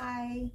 Hi,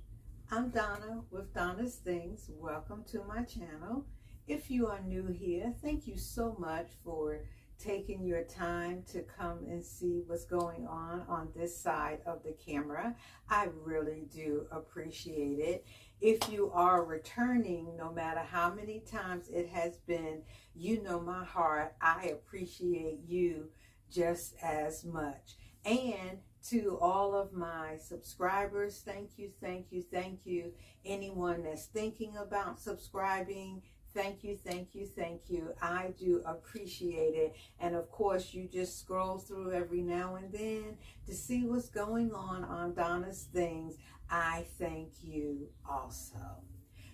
I'm Donna with Donna's Things. Welcome to my channel. If you are new here, thank you so much for taking your time to come and see what's going on this side of the camera. I really do appreciate it. If you are returning, no matter how many times it has been, you know my heart. I appreciate you just as much. And to all of my subscribers, thank you, thank you, thank you. Anyone that's thinking about subscribing, thank you, thank you, thank you. I do appreciate it. And of course, you just scroll through every now and then to see what's going on Donna's Things. I thank you also.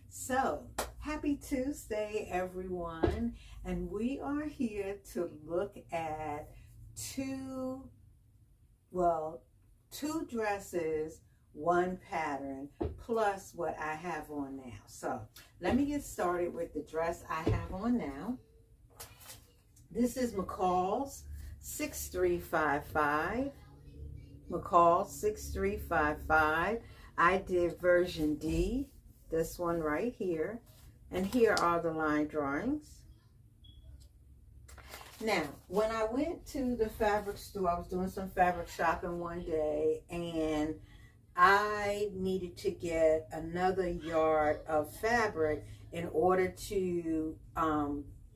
So, happy Tuesday, everyone. And we are here to look at two dresses, one pattern, plus what I have on now. So let me get started with the dress I have on now. This is McCall's 6355. McCall 6355. I did version D, this one right here. And here are the line drawings. Now, when I went to the fabric store, I was doing some fabric shopping one day, and I needed to get another yard of fabric in order to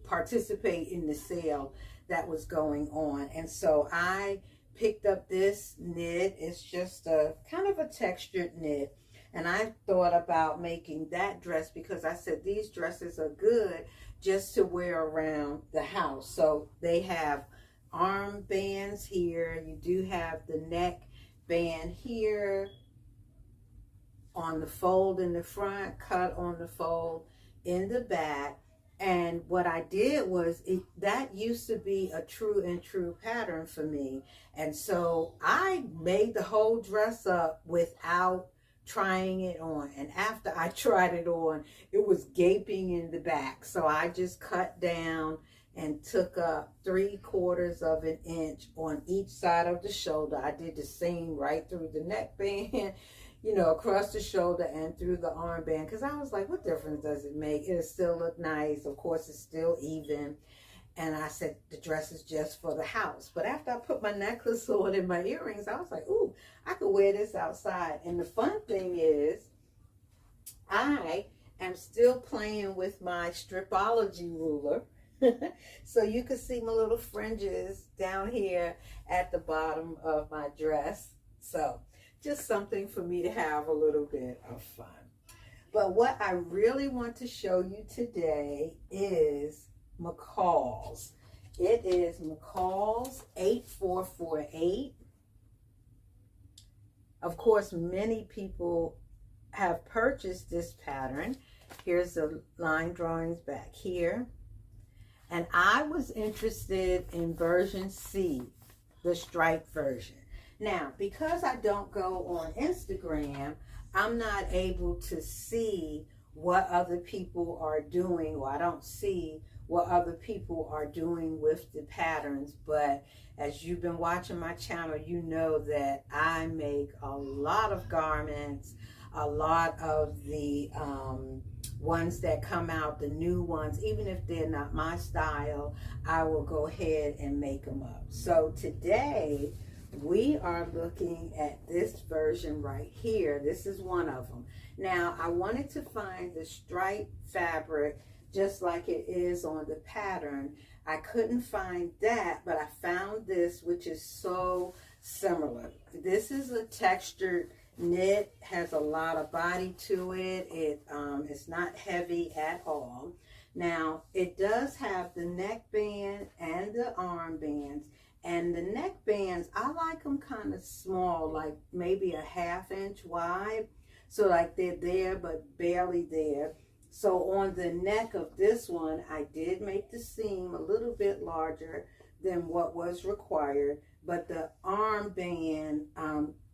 participate in the sale that was going on. And so I picked up this knit. It's just a kind of a textured knit. And I thought about making that dress because I said these dresses are good just to wear around the house. So they have arm bands here. You do have the neck band here on the fold in the front, cut on the fold in the back. And what I did was, that used to be a true and true pattern for me. And so I made the whole dress up without trying it on. And after I tried it on, it was gaping in the back. So I just cut down and took up 3/4 of an inch on each side of the shoulder. I did the seam right through the neckband, you know, across the shoulder and through the armband, because I was like, what difference does it make? It'll still look nice. Of course, it's still even. And I said, the dress is just for the house. But after I put my necklace on and my earrings, I was like, ooh, I could wear this outside. And the fun thing is, I am still playing with my stripology ruler. So you can see my little fringes down here at the bottom of my dress. So just something for me to have a little bit of fun. But what I really want to show you today is McCalls. It is McCall's 8448. Of course, many people have purchased this pattern. Here's the line drawings back here. And I was interested in version C, the striped version. Now, because I don't go on Instagram, I'm not able to see what other people are doing, or I don't see what other people are doing with the patterns. But as you've been watching my channel, you know that I make a lot of garments, a lot of the ones that come out, the new ones, even if they're not my style, I will go ahead and make them up. So today we are looking at this version right here. This is one of them. Now, I wanted to find the striped fabric just like it is on the pattern. I couldn't find that, but I found this, which is so similar. This is a textured knit, has a lot of body to it. It's not heavy at all. Now, it does have the neckband and the arm bands. And the neck bands, I like them kind of small, like maybe a 1/2 inch wide. So like they're there, but barely there. So on the neck of this one, I did make the seam a little bit larger than what was required. But the arm band,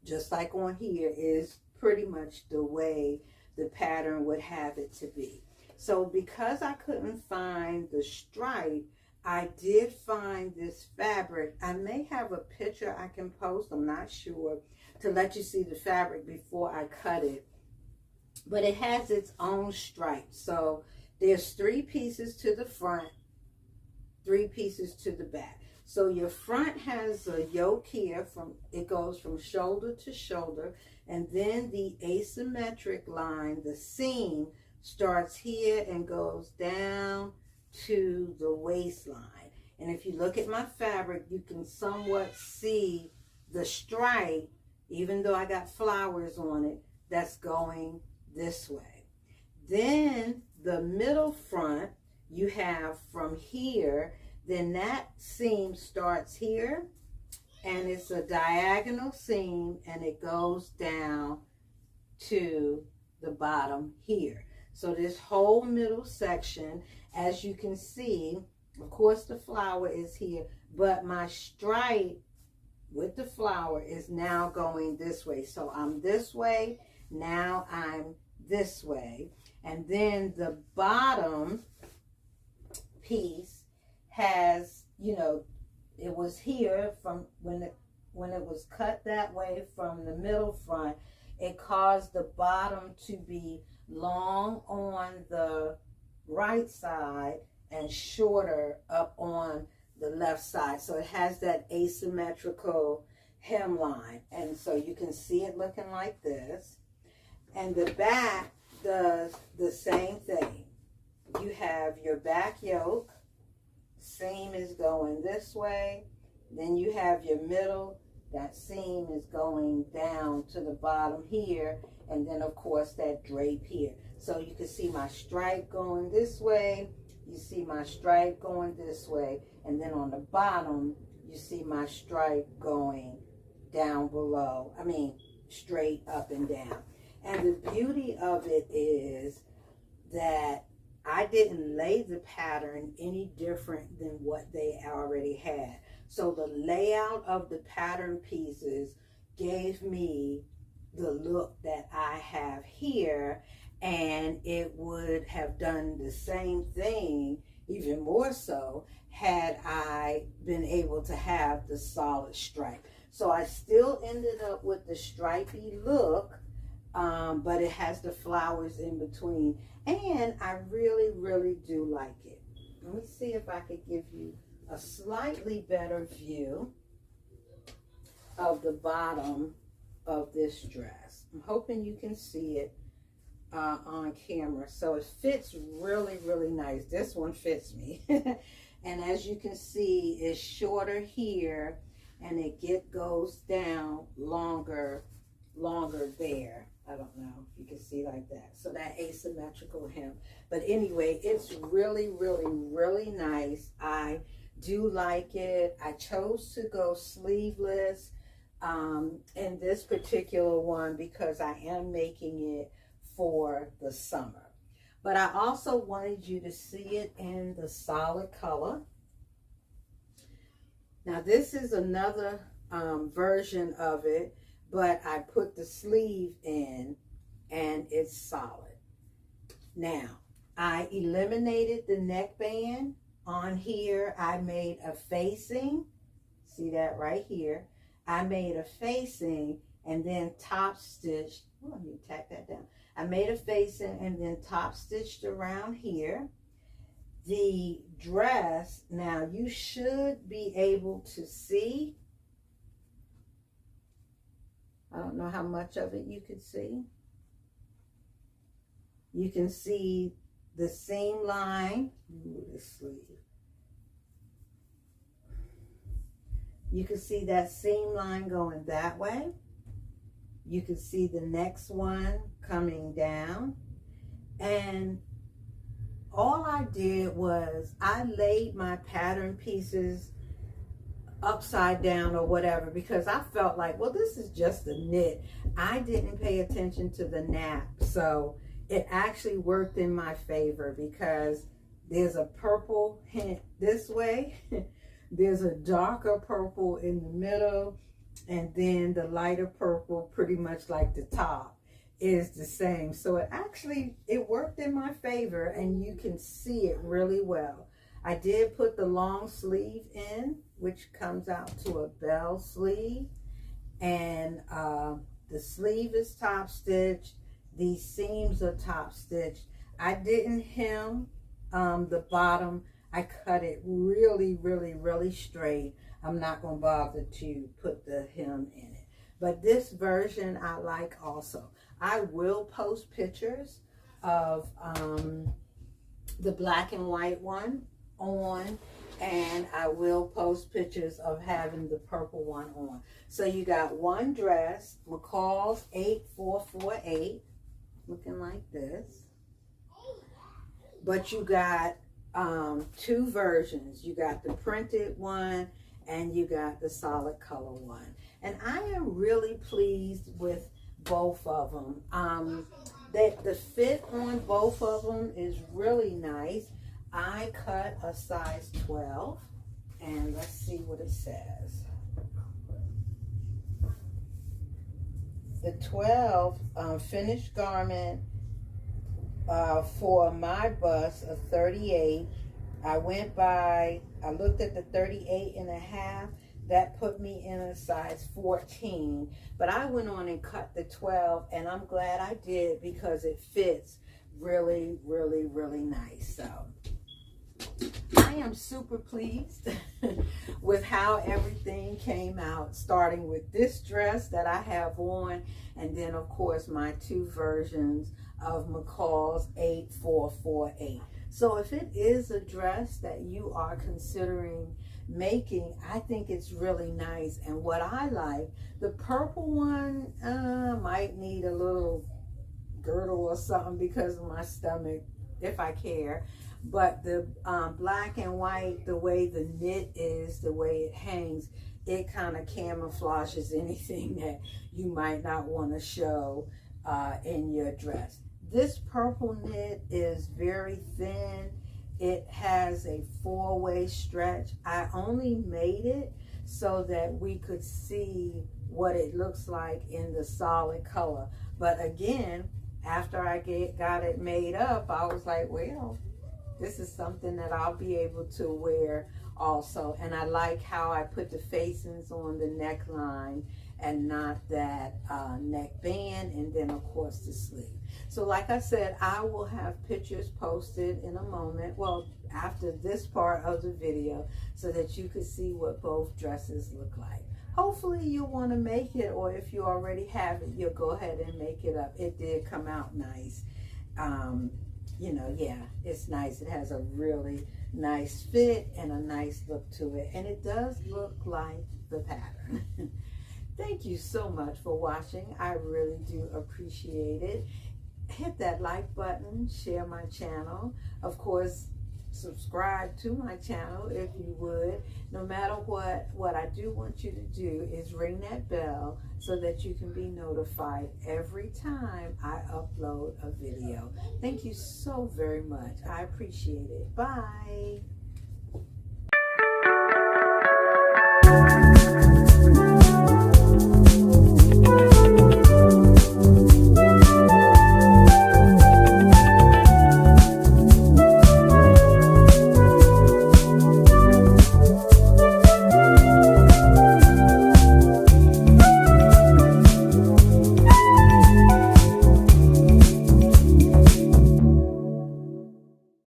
just like on here, is pretty much the way the pattern would have it to be. So because I couldn't find the stripe, I did find this fabric. I may have a picture I can post, I'm not sure. to let you see the fabric before I cut it. But it has its own stripes. So there's 3 pieces to the front, 3 pieces to the back. So your front has a yoke here, it goes from shoulder to shoulder, and then the asymmetric line, the seam, starts here and goes down to the waistline. And if you look at my fabric, you can somewhat see the stripe, even though I got flowers on it, that's going this way. Then the middle front, you have from here, then that seam starts here, and it's a diagonal seam, and it goes down to the bottom here. So this whole middle section, as you can see, of course the flower is here, but my stripe with the flower is now going this way. So I'm this way, now I'm this way. And then the bottom piece has, you know, it was here from when it was cut that way from the middle front, it caused the bottom to be long on the right side and shorter up on the left side. So it has that asymmetrical hemline. And so you can see it looking like this. And the back does the same thing. You have your back yoke, seam is going this way, then you have your middle, that seam is going down to the bottom here, and then of course that drape here. So you can see my stripe going this way, you see my stripe going this way, and then on the bottom you see my stripe going down below, straight up and down. And the beauty of it is that I didn't lay the pattern any different than what they already had. So the layout of the pattern pieces gave me the look that I have here, and it would have done the same thing, even more so, had I been able to have the solid stripe. So I still ended up with the stripy look, but it has the flowers in between, and I really, really do like it. Let me see if I could give you a slightly better view of the bottom of this dress. I'm hoping you can see it on camera. So it fits really, really nice. This one fits me. And as you can see, it's shorter here, and it goes down longer there. I don't know if you can see like that. So that asymmetrical hem. But anyway, it's really, really, really nice. I do like it. I chose to go sleeveless in this particular one because I am making it for the summer. But I also wanted you to see it in the solid color. Now this is another version of it, but I put the sleeve in and it's solid. Now, I eliminated the neckband. On here, I made a facing. See that right here? I made a facing and then top stitched. Oh, let me tack that down. I made a facing and then top stitched around here. The dress, now you should be able to see. I don't know how much of it you could see. You can see the seam line. Ooh, the sleeve. You can see that seam line going that way. You can see the next one coming down. And all I did was I laid my pattern pieces upside down or whatever, because I felt like, well, this is just a knit. I didn't pay attention to the nap, so it actually worked in my favor because there's a purple hint this way, there's a darker purple in the middle, and then the lighter purple, pretty much like the top, is the same. So it worked in my favor, and you can see it really well. I did put the long sleeve in, which comes out to a bell sleeve. And the sleeve is top stitched. These seams are top stitched. I didn't hem the bottom. I cut it really, really, really straight. I'm not going to bother to put the hem in it. But this version I like also. I will post pictures of the black and white one on, and I will post pictures of having the purple one on. So you got one dress, McCall's 8448, looking like this. But you got two versions. You got the printed one and you got the solid color one. And I am really pleased with both of them. The fit on both of them is really nice. I cut a size 12, and let's see what it says. The 12 finished garment for my bust, a 38. I looked at the 38 and a half. That put me in a size 14, but I went on and cut the 12, and I'm glad I did because it fits really, really, really nice. So I am super pleased with how everything came out, starting with this dress that I have on, and then of course my two versions of McCall's 8448. So if it is a dress that you are considering making, I think it's really nice. And what I like, the purple one might need a little girdle or something because of my stomach, if I care. But the black and white, the way the knit is, the way it hangs, it kind of camouflages anything that you might not want to show in your dress. This purple knit is very thin. It has a 4-way stretch. I only made it so that we could see what it looks like in the solid color. But again, after I got it made up, I was like, well, this is something that I'll be able to wear also. And I like how I put the facings on the neckline and not that neckband, and then of course the sleeve. So like I said, I will have pictures posted in a moment, well, after this part of the video, so that you can see what both dresses look like. Hopefully you'll want to make it, or if you already have it, you'll go ahead and make it up. It did come out nice. You know, yeah, it's nice. It has a really nice fit and a nice look to it, and it does look like the pattern. Thank you so much for watching. I really do appreciate it. Hit that like button, share my channel. Of course, subscribe to my channel if you would. No matter what I do want you to do is ring that bell so that you can be notified every time I upload a video. Thank you so very much. I appreciate it. Bye.